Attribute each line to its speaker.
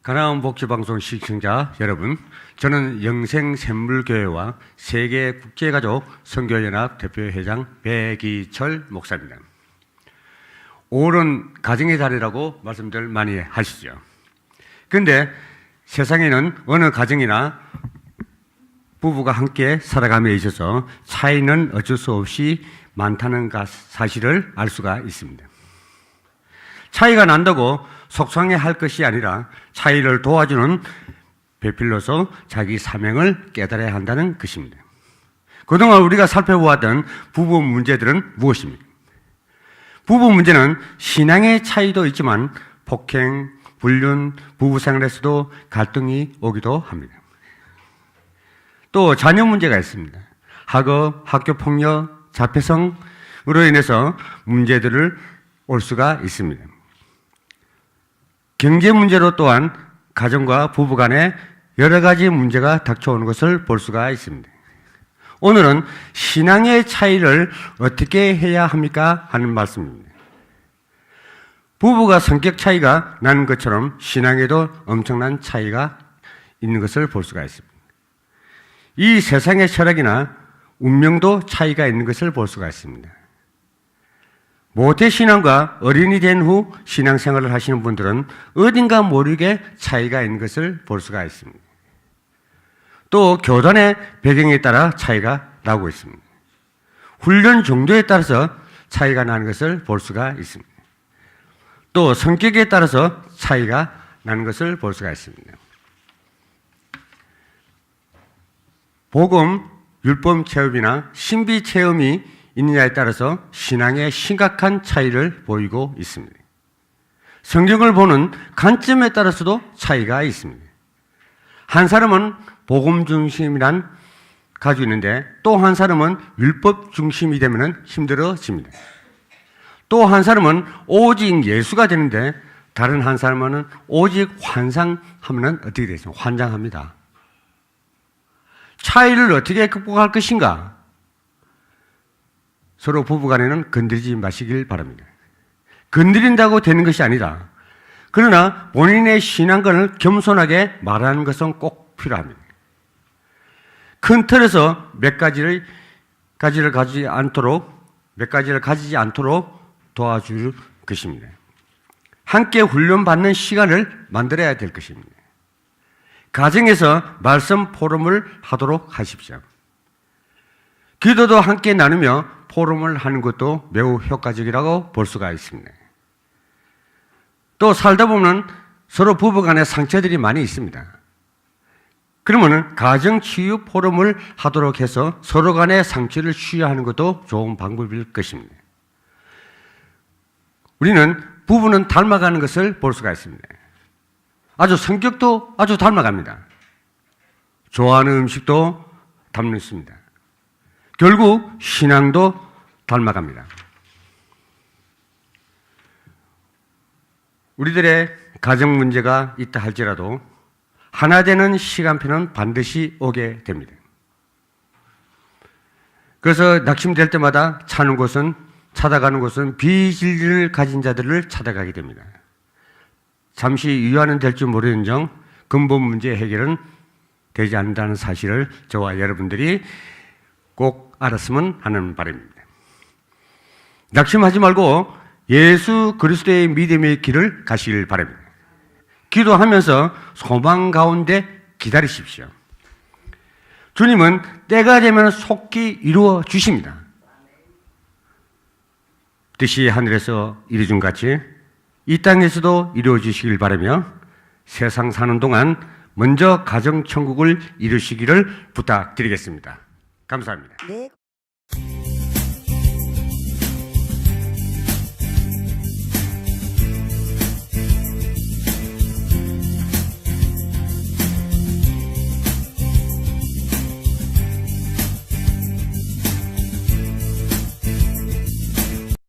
Speaker 1: 가나안 복지방송 시청자 여러분, 저는 영생샘물교회와 세계국제가족 선교연합 대표회장 배기철 목사입니다. 5월은 가정의 달이라고 말씀들 많이 하시죠. 그런데 세상에는 어느 가정이나 부부가 함께 살아감에 있어서 차이는 어쩔 수 없이 많다는 사실을 알 수가 있습니다. 차이가 난다고 속상해할 것이 아니라 차이를 도와주는 배필로서 자기 사명을 깨달아야 한다는 것입니다. 그동안 우리가 살펴보았던 부부 문제들은 무엇입니까? 부부 문제는 신앙의 차이도 있지만 폭행, 불륜, 부부 생활에서도 갈등이 오기도 합니다. 또 자녀 문제가 있습니다. 학업, 학교폭력, 자폐성으로 인해서 문제들을 올 수가 있습니다. 경제 문제로 또한 가정과 부부 간에 여러 가지 문제가 닥쳐오는 것을 볼 수가 있습니다. 오늘은 신앙의 차이를 어떻게 해야 합니까? 하는 말씀입니다. 부부가 성격 차이가 나는 것처럼 신앙에도 엄청난 차이가 있는 것을 볼 수가 있습니다. 이 세상의 철학이나 운명도 차이가 있는 것을 볼 수가 있습니다. 모태신앙과 어린이 된 후 신앙생활을 하시는 분들은 어딘가 모르게 차이가 있는 것을 볼 수가 있습니다. 또 교단의 배경에 따라 차이가 나고 있습니다. 훈련 정도에 따라서 차이가 나는 것을 볼 수가 있습니다. 또 성격에 따라서 차이가 나는 것을 볼 수가 있습니다. 복음, 율법 체험이나 신비 체험이 있느냐에 따라서 신앙의 심각한 차이를 보이고 있습니다. 성경을 보는 관점에 따라서도 차이가 있습니다. 한 사람은 복음 중심이란 가지고 있는데 또 한 사람은 율법 중심이 되면 힘들어집니다. 또 한 사람은 오직 예수가 되는데 다른 한 사람은 오직 환상하면 어떻게 되겠습니까? 환장합니다. 차이를 어떻게 극복할 것인가? 서로 부부간에는 건드리지 마시길 바랍니다. 건드린다고 되는 것이 아니라 그러나 본인의 신앙관을 겸손하게 말하는 것은 꼭 필요합니다. 큰 틀에서 몇 가지를 가지지 않도록 도와줄 것입니다. 함께 훈련받는 시간을 만들어야 될 것입니다. 가정에서 말씀 포럼을 하도록 하십시오. 기도도 함께 나누며 포럼을 하는 것도 매우 효과적이라고 볼 수가 있습니다. 또 살다 보면 서로 부부 간에 상처들이 많이 있습니다. 그러면 가정치유 포럼을 하도록 해서 서로 간의 상처를 치유하는 것도 좋은 방법일 것입니다. 우리는 부부는 닮아가는 것을 볼 수가 있습니다. 아주 성격도 아주 닮아갑니다. 좋아하는 음식도 닮습니다. 결국 신앙도 닮아갑니다. 우리들의 가정 문제가 있다 할지라도 하나 되는 시간표는 반드시 오게 됩니다. 그래서 낙심될 때마다 찾아가는 곳은 비진리를 가진 자들을 찾아가게 됩니다. 잠시 유한은 될지 모르는정 근본 문제 해결은 되지 않는다는 사실을 저와 여러분들이 꼭 알았으면 하는 바람입니다. 낙심하지 말고 예수 그리스도의 믿음의 길을 가시길 바랍니다. 기도하면서 소망 가운데 기다리십시오. 주님은 때가 되면 속히 이루어 주십니다. 뜻이 하늘에서 이루어진 같이 이 땅에서도 이루어 주시길 바라며 세상 사는 동안 먼저 가정천국을 이루시기를 부탁드리겠습니다. 감사합니다.
Speaker 2: 네.